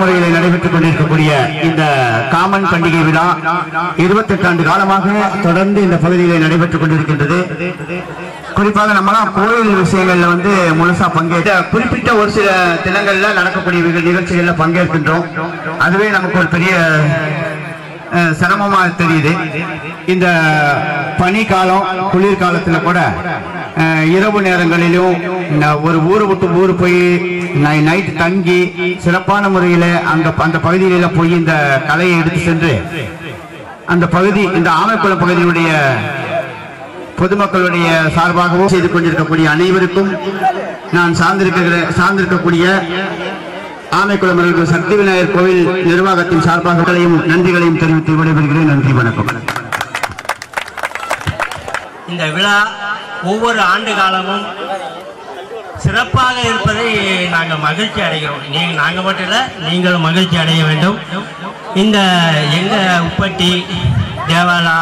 முறையில் நடைபெற்றுக் கொண்டிருக்கக்கூடிய இந்த காமன் பண்டிகை விழா 28 ஆண்டு காலமாக தொடர்ந்து இந்த பகுதியில் நடைபெற்றுக் கொண்டிருக்கின்றது. குறிப்பாக நம்மளாம் கோயில் விஷயங்கள்ல முழுசா பங்கேற்ற குறிப்பிட்ட ஒரு சில தினங்கள்ல நடக்கக்கூடிய நிகழ்ச்சிகள்ல பங்கேற்கின்றோம். அதுவே நமக்கு ஒரு பெரிய சிரமமா தெரியுது. இந்த பனிக்காலம் குளிர்காலத்துல கூட இரவு நேரங்களிலும் ஒரு ஊரு விட்டு ஊரு போய் நைட்டு தங்கி சிறப்பான முறையில அந்த பகுதியில போய் இந்த கலையை எடுத்து சென்று அந்த பகுதி இந்த ஆமைக்குளம் பகுதியுடைய பொதுமக்களுடைய சார்பாகவும் செய்து கொண்டிருக்கக்கூடிய அனைவருக்கும் நான் சார்ந்திருக்கக்கூடிய ஆமைக்குளம் சக்தி விநாயகர் கோவில் நிர்வாகத்தின் சார்பாகங்களையும் நன்றிகளையும் தெரிவித்து விடைபெறுகிறேன். நன்றி, வணக்கம். இந்த விழா ஒவ்வொரு ஆண்டு காலமும் சிறப்பாக இருப்பதை நாங்கள் மகிழ்ச்சி அடைகிறோம். நாங்கள் மட்டும் இல்லை, நீங்களும் மகிழ்ச்சி அடைய வேண்டும். இந்த எங்கள் உப்பட்டி தேவாலா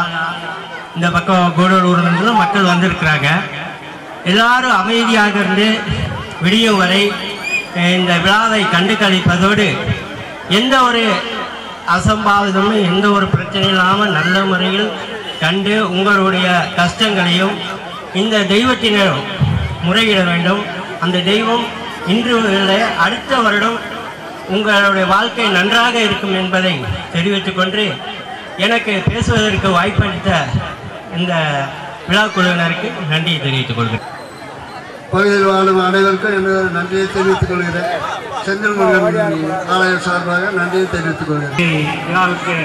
இந்த பக்கம் கூடலூர்லேருந்து மக்கள் வந்திருக்கிறாங்க. எல்லாரும் அமைதியாக இருந்து விடியும் வரை இந்த விழாவை கண்டு கழிப்பதோடு எந்த ஒரு அசம்பாவிதமும் எந்த ஒரு பிரச்சனையும் இல்லாமல் நல்ல முறையில் கண்டு உங்களுடைய கஷ்டங்களையும் இந்த தெய்வத்தினரும் முறையிட வேண்டும். அந்த தெய்வம் இன்று இல்லை, அடுத்த வருடம் உங்களுடைய வாழ்க்கை நன்றாக இருக்கும் என்பதை தெரிவித்துக் கொண்டு எனக்கு பேசுவதற்கு வாய்ப்பளித்த இந்த விழா குழுவினருக்கு நன்றியை தெரிவித்துக் கொள்கிறேன். பகுதியில் வாழும் அனைவருக்கும் என்னோட நன்றியை தெரிவித்துக் கொள்கிறேன். செந்தில் முருகன் ஆலய சார்பாக நன்றியை தெரிவித்துக் கொள்கிறேன். விழாவுக்கு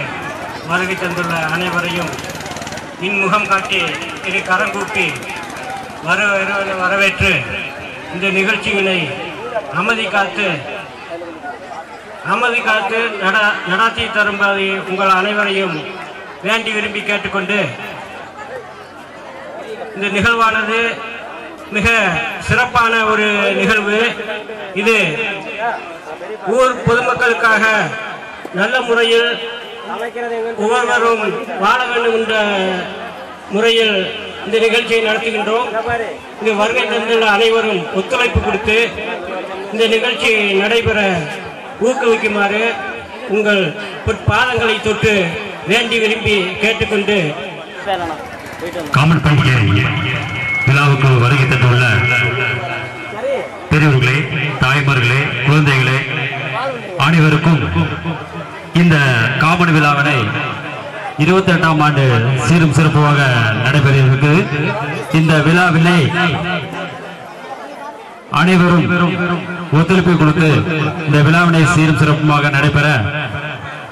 வருகை தந்துள்ள அனைவரையும் இன்முகம் காட்டி இரு கரங்கூப்பி வரவேற்று இந்த நிகழ்ச்சியினை அமைதி காத்து நடாத்தி தரும்படி உங்கள் அனைவரையும் வேண்டி விரும்பி கேட்டுக்கொண்டு இந்த நிகழ்வானது மிக சிறப்பான ஒரு நிகழ்வு. இது ஊர் பொதுமக்களுக்காக நல்ல முறையில் ஒவ்வொருவரும் வாழ வேண்டும் என்ற முறையில் இந்த நிகழ்ச்சியை நடத்துகின்றோம். இங்கு வருகை தந்துள்ள அனைவரும் ஒத்துழைப்பு கொடுத்து இந்த நிகழ்ச்சி நடைபெற ஊக்குவிக்குமாறு உங்கள் பாதங்களை தொட்டு வேண்டி விரும்பி கேட்டுக்கொண்டு காமன் பண்டிகை விழாவுக்கு வருகை தந்துள்ள பெரியவர்களே, தாய்மார்களே, குழந்தைகளே அனைவருக்கும் இந்த காமன் விழாவினை 28ஆம் ஆண்டு சீரும் சிறப்பாக நடைபெறுகிறது. இந்த விழாவினை அனைவரும் ஒத்துழைப்பு கொடுத்து இந்த விழாவினை சீரும் சிறப்புமாக நடைபெற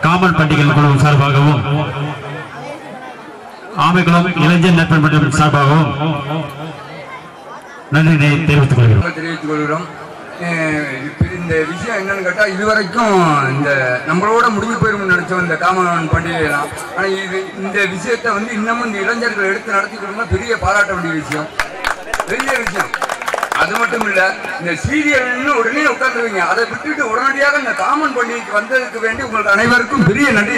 காமன் பண்டிகை குழு சார்பாகவும் ஆமைக்குளம் இளைஞர் நட்பு மன்றம் சார்பாகவும் நன்றியை தெரிவித்துக் கொள்கிறோம். இந்த விஷயம் என்னன்னு கேட்டா, இதுவரைக்கும் இந்த நம்மளோட முடிஞ்சு போயிரும் நினைச்சோம் இந்த காமன் பண்டிகைலாம். ஆனா இந்த விஷயத்த இன்னமும் இந்த இளைஞர்கள் எடுத்து நடத்திக்கிறோம்னா பெரிய பாராட்ட வேண்டிய விஷயம், பெரிய விஷயம். அது மட்டும் இல்ல, இந்த சீரியல் உடனே உட்கார்ந்துருவீங்க, அதை விட்டுட்டு உடனடியாக இந்த காமன் பண்டிகைக்கு வந்ததுக்கு வேண்டி உங்களுக்கு அனைவருக்கும் பெரிய நன்றி.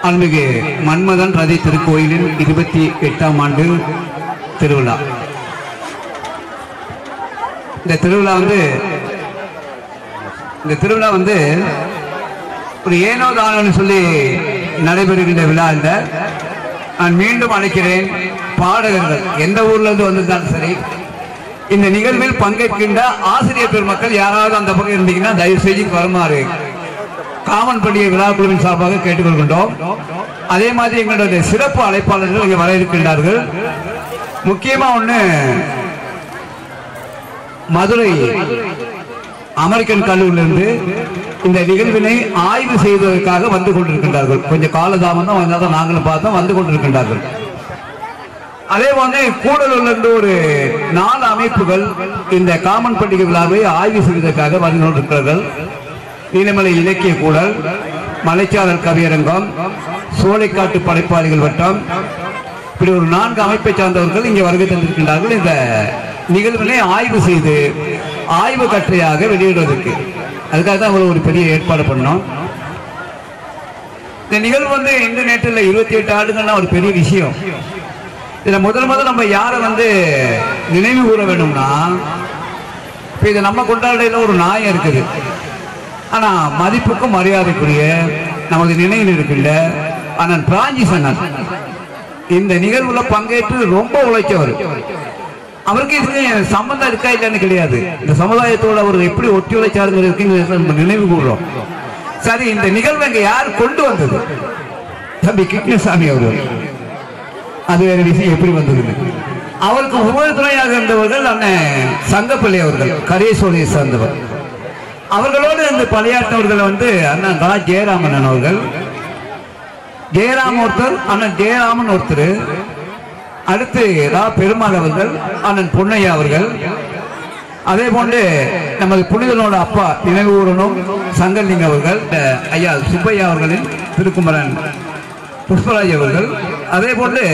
அருள்மிகு மன்மதன் ரதி திருக்கோயிலின் 28ஆம் ஆண்டு திருவிழா. இந்த திருவிழா ஒரு ஏனோ தானோன்னு சொல்லி நடைபெறுகின்ற விழா இல்லை. நான் மீண்டும் அழைக்கிறேன், பாடகர்கள் எந்த ஊர்ல இருந்து வந்திருந்தாலும் சரி, இந்த நிகழ்வில் பங்கேற்கின்ற ஆசிரியர் பெருமக்கள் யாராவது அந்த பக்கம் இருந்தீங்கன்னா தயவு செய்து வருமாறு காமன் பண்டிகை விழா குழுவின் சார்பாக கேட்டுக்கொள்கின்றோம். அதே மாதிரி எங்களுடைய சிறப்பு அழைப்பாளர்கள் இங்கே வர இருக்கின்றார்கள். முக்கியமா மதுரை அமெரிக்கன் கல்லூரியிலிருந்து இந்த நிகழ்வினை ஆய்வு செய்வதற்காக வந்து கொண்டிருக்கின்றார்கள். கொஞ்சம் காலதாமதம் வந்தால் நாங்களும் பார்த்தோம், வந்து கொண்டிருக்கின்றார்கள். அதே போன்று கூடலூரிலிருந்து ஒரு 4 அமைப்புகள் இந்த காமன் பண்டிகை விழாவை ஆய்வு செய்வதற்காக வந்து கொண்டிருக்கிறார்கள். நீலமலை இலக்கிய கூடல், மலைச்சாரல் கவியரங்கம், சோலைக்காட்டு படைப்பாளிகள் வட்டம், இப்படி ஒரு 4 அமைப்பை சார்ந்தவர்கள் இங்கே வருகை தந்திருக்கின்றார்கள். இந்த நிகழ்வினை ஆய்வு செய்து ஆய்வு கட்டுரையாக வெளியிடுவதற்கு அதுக்காக தான் ஒரு பெரிய ஏற்பாடு பண்ணோம். இந்த நிகழ்வு இந்த நேரத்தில் 28 ஆண்டுகள்னா ஒரு பெரிய விஷயம். இதுல முதல் நம்ம யாரை நினைவு கூற வேணும்னா, இப்ப இதை நம்ம கொண்டாடையில ஒரு நாயம் இருக்குது. ஆனா மதிப்புக்கும் மரியாதைக்குரிய நமது நினைவில் இருக்கின்ற அண்ணன் பிரான்சிஸ் அண்ணன் இந்த நிகழ்வுல பங்கேற்று ரொம்ப உழைச்சவர். அவருக்கு இதுக்கு சம்பந்தம் இருக்கா இல்லைன்னு கிடையாது. இந்த சமுதாயத்தோட அவர் எப்படி ஒட்டி உழைச்சாருங்கிறது நினைவு கூறுறோம். சரி, இந்த நிகழ்வு இங்க யார் கொண்டு வந்தது? தம்பி கிருஷ்ணசாமி அவர்கள். அது வேற விஷயம், எப்படி வந்தது. அவருக்கு உபதுணையாக இருந்தவர்கள் அண்ணன் சங்கப்பள்ளி அவர்கள், கரேஸ்வரியை சார்ந்தவர். அவர்களோடு இந்த பணியாற்றவர்கள் அண்ணன் ரா ஜெயராமன் அவர்கள், ஜெயராம் ஒருத்தர், அண்ணன் ஜெயராமன் ஒருத்தர், அடுத்து ரா பெருமாள் அவர்கள், அண்ணன் பொன்னையா அவர்கள், அதே போன்று நமது புனிதனோட அப்பா நினைவு கூறணும் சங்கலிங்க அவர்கள், ஐயா சுப்பையா அவர்களின் திருக்குமரன் புஷ்பராஜ் அவர்கள், அதே போன்று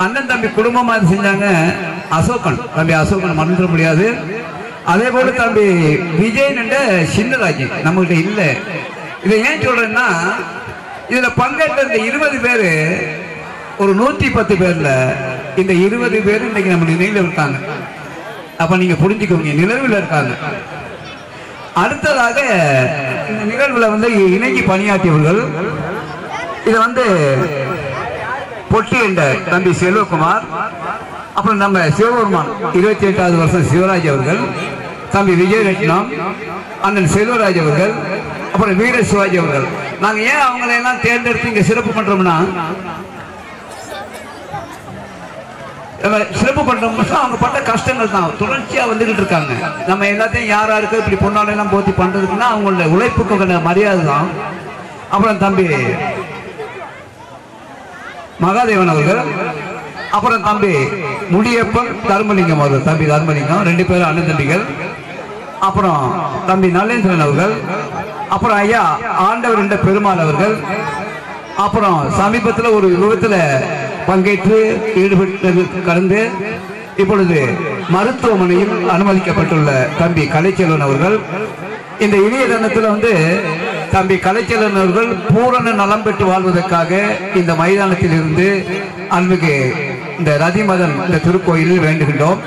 அண்ணன் தம்பி குடும்பமாக செஞ்சாங்க அசோகன், தம்பி அசோகன் மறந்துட முடியாது. அதே போல தம்பி விஜயன் என்ற சின்னராஜ் நம்மகிட்ட இல்லை. இதை ஏன் சொல்றேன்னா, இதுல பங்கேற்ற இந்த 20 பேரு ஒரு 110 பேர்ல இந்த 20 பேர் இன்னைக்கு நம்ம நினைவில் இருக்காங்க. அப்ப நீங்க புரிஞ்சுக்கோங்க, நிலவில் இருக்காங்க. அடுத்ததாக இந்த நிகழ்வுல இணைக்கி பணியாற்றியவர்கள், இது பொட்டி என்ற தம்பி செல்வகுமார், அப்புறம் நம்ம சிவபெருமான் 28வது வருஷம் சிவராஜ் அவர்கள், தம்பி விஜயரட்னம், அண்ணன் செல்வராஜ் அவர்கள், அப்புறம் வீர சிவாஜி அவர்கள். நாங்க ஏன் அவங்களை எல்லாம் தேர்ந்தெடுத்து இங்க சிறப்பு பண்றோம்னா, சிறப்பு பண்றோம்னா அவங்க பட்ட கஷ்டங்கள் தான் தொடர்ச்சியா வந்துகிட்டு இருக்காங்க. நம்ம எல்லாத்தையும் யாராருக்கு இப்படி பொண்ணாலெல்லாம் போத்தி பண்றதுக்குன்னா அவங்களோட உழைப்புக்கு மரியாதை தான். அப்புறம் தம்பி மகாதேவன் அவர்கள், அப்புறம் தம்பி முடியப்பன் தர்மலிங்கம் அவர்கள், தம்பி தர்மலிங்கம், 2 பேரும் அண்ணன் தம்பிகள். அப்புறம் தம்பி நல்லேந்திரன் அவர்கள், அப்புறம் ஐயா ஆண்டவர் என்ற பெருமாள் அவர்கள், அப்புறம் சமீபத்தில் ஒரு விபத்துல பங்கேற்று ஈடுபட்டு கடந்து இப்பொழுது மருத்துவமனையில் அனுமதிக்கப்பட்டுள்ள தம்பி கலைச்செல்வன் அவர்கள். இந்த இணைய தினத்தில் தம்பி கலைச்செல்வன் அவர்கள் பூரண நலம் பெற்று வாழ்வதற்காக இந்த மைதானத்தில் இருந்து அன்புக்கு இந்த ரதிமதன் இந்த திருக்கோயிலில் வேண்டுகின்றோம்.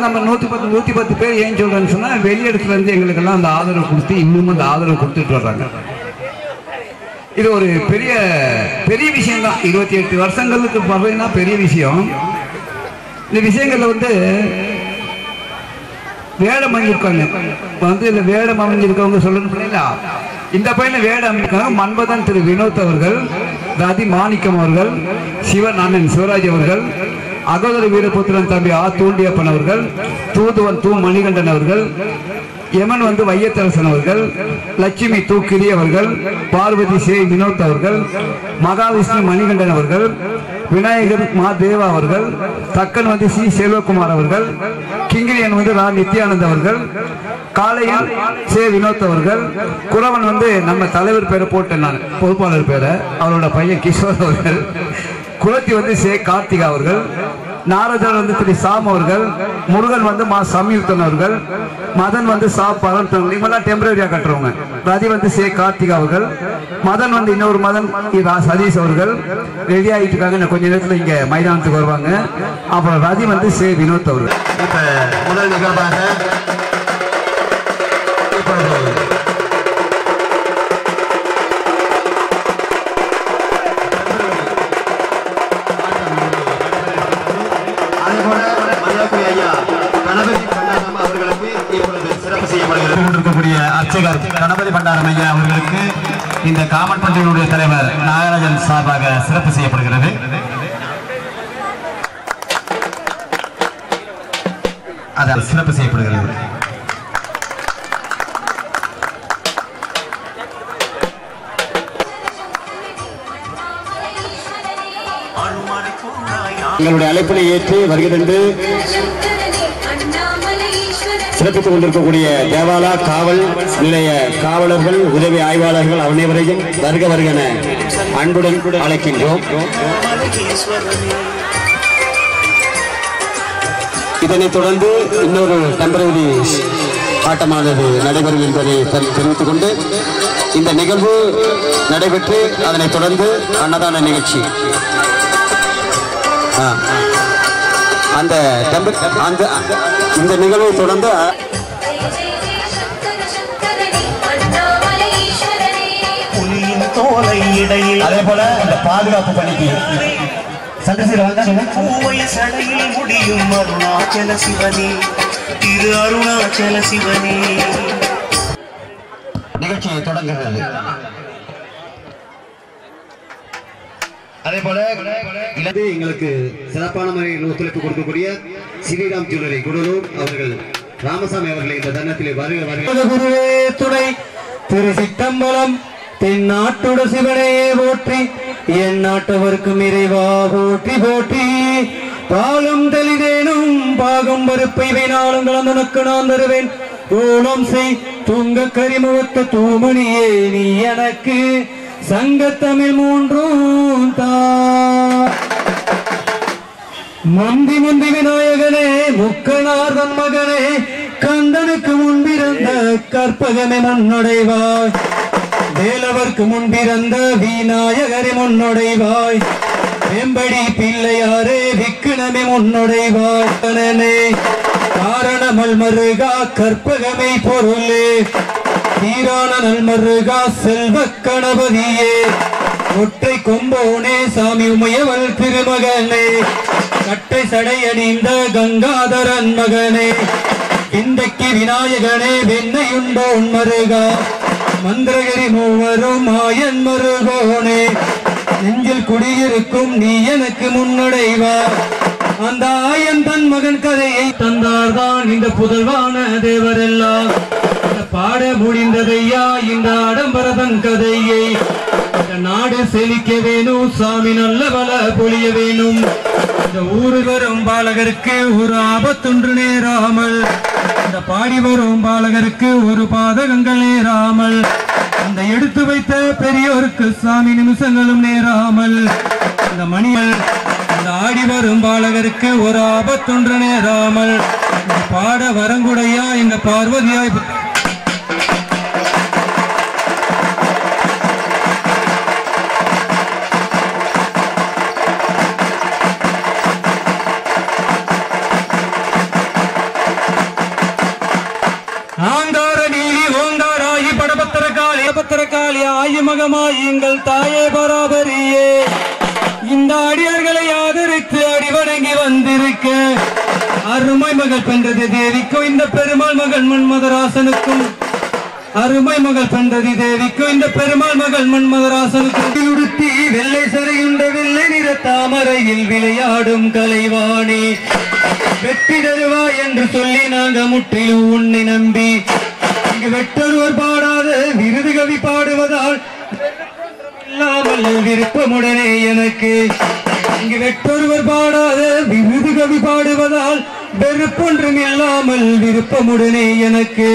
நம்ம 110 பேர் ஏன் சொல்றேன்னு சொன்னா, வெளியிடத்துல இருந்து எங்களுக்கெல்லாம் அந்த ஆதரவு கொடுத்து இன்னும் அந்த ஆதரவு கொடுத்துட்டு வர்றாங்க. இது ஒரு பெரிய பெரிய விஷயம் தான். 28 வருஷங்களுக்கு பார்த்தீங்கன்னா பெரிய விஷயம். இந்த விஷயங்கள்ல வேடம் அமைஞ்சிருக்காங்க. இந்த வேடம் அமைஞ்சிருக்கவங்க சொல்லணும் இல்லையா, இந்த பையனை வேடம் அமைஞ்சிருக்காங்க. மன்மதன் திரு வினோத் அவர்கள், ரதி மாணிக்கம் அவர்கள், சிவன் அண்ணன் சிவராஜ் அவர்கள், அகோதர வீரபுத்திரன் தம்பி ஆ தூண்டியப்பன் அவர்கள், தூதுவன் தூ மணிகண்டன் அவர்கள், யமன் வையத்தரசன் அவர்கள், லட்சுமி தூக்கிரி அவர்கள், பார்வதி சே வினோத் அவர்கள், மகாவிஷ்ணு மணிகண்டன் அவர்கள், விநாயகர் மா தேவா அவர்கள், தக்கன் சி செல்வகுமார் அவர்கள், கிங்கிரியன் ரா நித்யானந்த் அவர்கள், காளையன் சே வினோத் அவர்கள், குறவன் நம்ம தலைவர் பேரை போட்டேன் நான், பொறுப்பாளர் பேரை, அவரோட பையன் கிஷோர் அவர்கள், குலத்தி சே கார்த்திகா அவர்கள், நாரதர் திரு சாம் அவர்கள், முருகன் மா சம்யுக்தன் அவர்கள், மதன் சா பரன், இவங்கெல்லாம் டெம்பரரியா கட்டுறவங்க. ரதி சே கார்த்திகா அவர்கள், மதன் இன்னொரு மதன் சதீஷ் அவர்கள் ரெடி ஆகிட்டு இருக்காங்க. கொஞ்ச நேரத்தில் இங்க மைதானத்துக்கு வருவாங்க. அப்புறம் ரதி சே வினோத் அவர்கள். இப்ப முதல் நிகழ்வாக அர்ச்சகர் கணபதி பண்டாரம் ஐயா அவர்களுக்கு இந்த காமன் பண்டிகையுடைய தலைவர் நாகராஜன் சார்பாக சிறப்பு செய்யப்படுகிறது. அதால் சிறப்பு செய்யப்படுகிறது. எங்களுடைய அழைப்பினை ஏற்று வருகிறது சிறப்பித்துக் கொண்டிருக்கக்கூடிய தேவாலா காவல் நிலைய காவலர்கள், உதவி ஆய்வாளர்கள் அனைவரையும் வருக வருகென அன்புடன் அழைக்கின்றோம். இதனைத் தொடர்ந்து இன்னொரு டெம்பரரி ஆட்டமானது நடைபெறும் என்பதை தெரிவித்துக் கொண்டு இந்த நிகழ்வு நடைபெற்று அதனைத் தொடர்ந்து அன்னதான நிகழ்ச்சி இந்த நிகழ்வை தொடர்ந்து சோலை இடையில் அதே போல இந்த பாதுகாப்பு பணிக்கு பூவை சடையில் முடியும் அருணாச்சல சிவனே திரு அருணாச்சல சிவனே. நிகழ்ச்சியை தொடங்குகிறது. அதே போல எங்களுக்கு சிறப்பான முறையில் ஒத்துழைப்பு கொடுக்கக்கூடிய ஸ்ரீராம் ஜுவல்லரி குடலூர் அவர்கள் ராமசாமி அவர்களை இந்த தருணத்திலே வருகை துணை திரு சித்தம்பலம் தென்னாட்டுட சிவனையே போற்றி என் நாட்டவர்க்கும் இறைவா போற்றி போற்றி. பாலும் தெளிதேனும் பாகம் பருப்பை வேணாலும் கலந்தனுக்கு நான் தருவேன். ஓணம் செய் துங்க கரிமுகத்த தூமணியே நீ எனக்கு சங்கத்தமிழ் மூன்றும் தா. முந்தி முந்தி விநாயகனே முக்கனார்தன் மகனே கந்தனுக்கு முன்பிருந்த கற்பகமே முன்னடைவாய். வேலவர்க்கு முன்பிருந்த விநாயகரே முன்னடைவாய். வெம்படி பிள்ளையாரே விக்கினமே முன்னடைவாய். காரணமல் மருகா கற்பகமை பொருளே தீரான நல்மருகா செல்வ கணபதியே ஒற்றை கொம்போனே சாமி உமையவள் திருமகனே கட்டை சடை அணிந்த கங்காதரன் மகனே இன்றைக்கு விநாயகனே வெண்ணையுண்டோன் மருகா மந்திரகிரி மூவரும் மாயன் மருகோனே நெஞ்சில் குடியிருக்கும் நீ எனக்கு முன்னடைவா. அந்த ஆயன் தன் மகன் கதையை தந்தார்தான் இந்த புதல்வான தேவரெல்லாம் பாட முடிந்ததையா இந்த ஆடம்பரதன் கதையை. இந்த நாடு செழிக்க வேணும் சாமி நல்ல பல பொழிய வேணும். இந்த ஊரு வரும் பாலகருக்கு ஒரு ஆபத்தொன்று நேராமல் இந்த பாடி வரும் பாலகருக்கு ஒரு பாதகங்கள் நேராமல் அந்த எடுத்து வைத்த பெரியோருக்கு சாமி நிமிஷங்களும் நேராமல் இந்த மணிகள் இந்த ஆடி வரும் பாலகருக்கு ஒரு ஆபத்தொன்று நேராமல் இந்த பாட வரங்குடையா இந்த பார்வதியாய் ஆயுமகமாய் எங்கள் தாயே பராபரியே இந்த அடியார்களை ஆதரித்து அடிவணங்கி வந்திருக்க அருமை மகள் பெண்டது தேவிக்கும் இந்த பெருமாள் மகள் மன்மதராசனுக்கும் அருமை மகள் பெண்டதி தேவிக்கும் இந்த பெருமாள் மகள் மன்மதராசனுக்கும் உடுத்தி வெள்ளை சரையுண்ட வெள்ளை நிற தாமரையில் விளையாடும் கலைவாணி வெற்றி தருவா என்று சொல்லி நாங்க முற்றிலும் உன்னை நம்பி இங்கு வெற்றொருவர் பாடாத விருது கவி பாடுவதால் இல்லாமல் விருப்பமுடனே எனக்கு இங்கு வெற்றொருவர் பாடாத விருது கவி பாடுவதால் வெறுப்பொன்றும் இல்லாமல் விருப்பமுடனே எனக்கு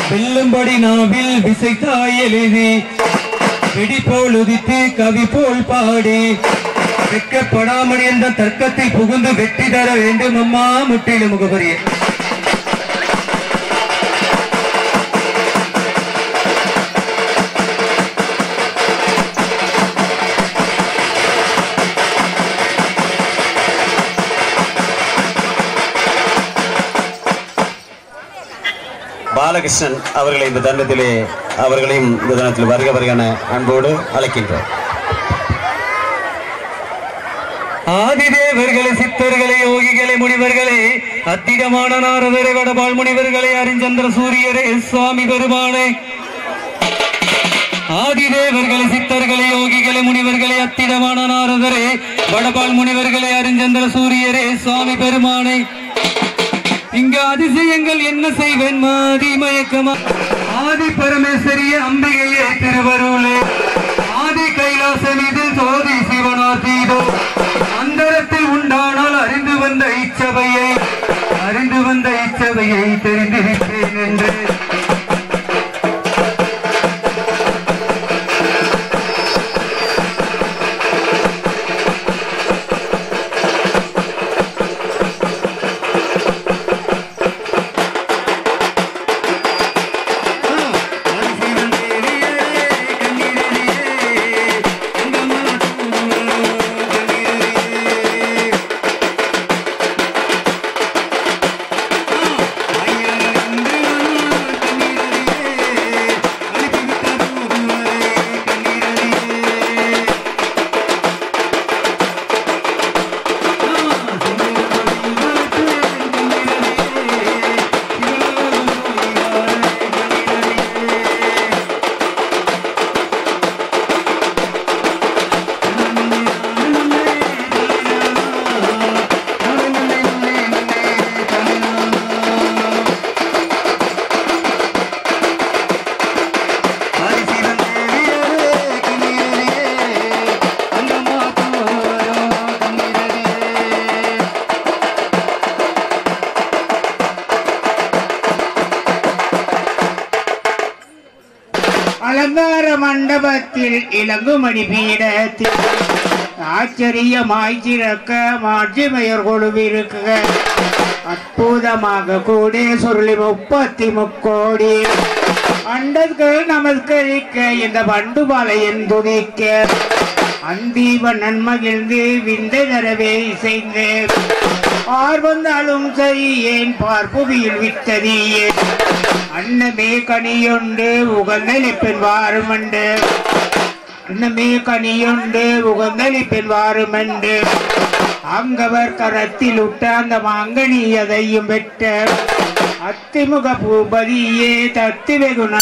வெல்லும்படி நாவில் விசைத்தாய் எழுதி வெடி போல் உதித்து கவி போல் பாடி வெட்கப்படாமல் என்ற தர்க்கத்தை புகுந்து வெற்றி தர வேண்டும் அம்மா முற்றிலும் முகவரியே. பாலகிருஷ்ணன் அவர்களை இந்த தருணத்திலே அவர்களையும் இந்த தருணத்தில் வருக வருகான அன்போடு அழைக்கின்றோம். ஆதிதேவர்களே சித்தர்களே யோகிகளே முனிவர்களே அத்திடமான நாரதரை வடபால் முனிவர்களே அரிஞ்சந்திர சூரியரே சுவாமி பெருமானே ஆதிதேவர்களே சித்தர்களே யோகிகளே முனிவர்களே அத்திடமான நாரதரே வடபால் முனிவர்களே அரிஞ்சந்திர சூரியரே சுவாமி பெருமானே இங்கு அதிசயங்கள் என்ன செய்வேன் மாதி மயக்கமா ஆதி பரமேஸ்வரிய அம்பிகையே திருவருளே ஆதி கைலாசம் இதில் சோதி சிவனாதீதோ அந்தரத்தில் உண்டானால் அறிந்து வந்த இச்சபையை தெரிந்திருப்பேன் என்று அலங்கார மண்டபத்தில் இளங்குமணி பீடத்தில் ஆச்சரியமாய் சிறக்க மாட்சிமையர் கொழுவிருக்க அற்புதமாக கூட சொல்லி 33 கோடி அண்டர்கள் நமஸ்கரிக்க இந்த பண்டுபாளையன் துதிக்க அந்தீவன் மகிழ்ந்து விந்தை தரவே இசைந்து ஆர்வந்தாலும் சரி ஏன் பார்ப்புவியில் வித்ததியே அன்னமே கனியொண்டு உகந்தளிப்பெண் வாருமண்டு அன்னமே கனியொண்டு உகந்தளிப்பெண் வாருமண்டு அங்கவர் கரத்தில் விட்ட அந்த மாங்கனி அதையும் பெற்ற அத்திமுக பூபதியே தத்தி வெகுண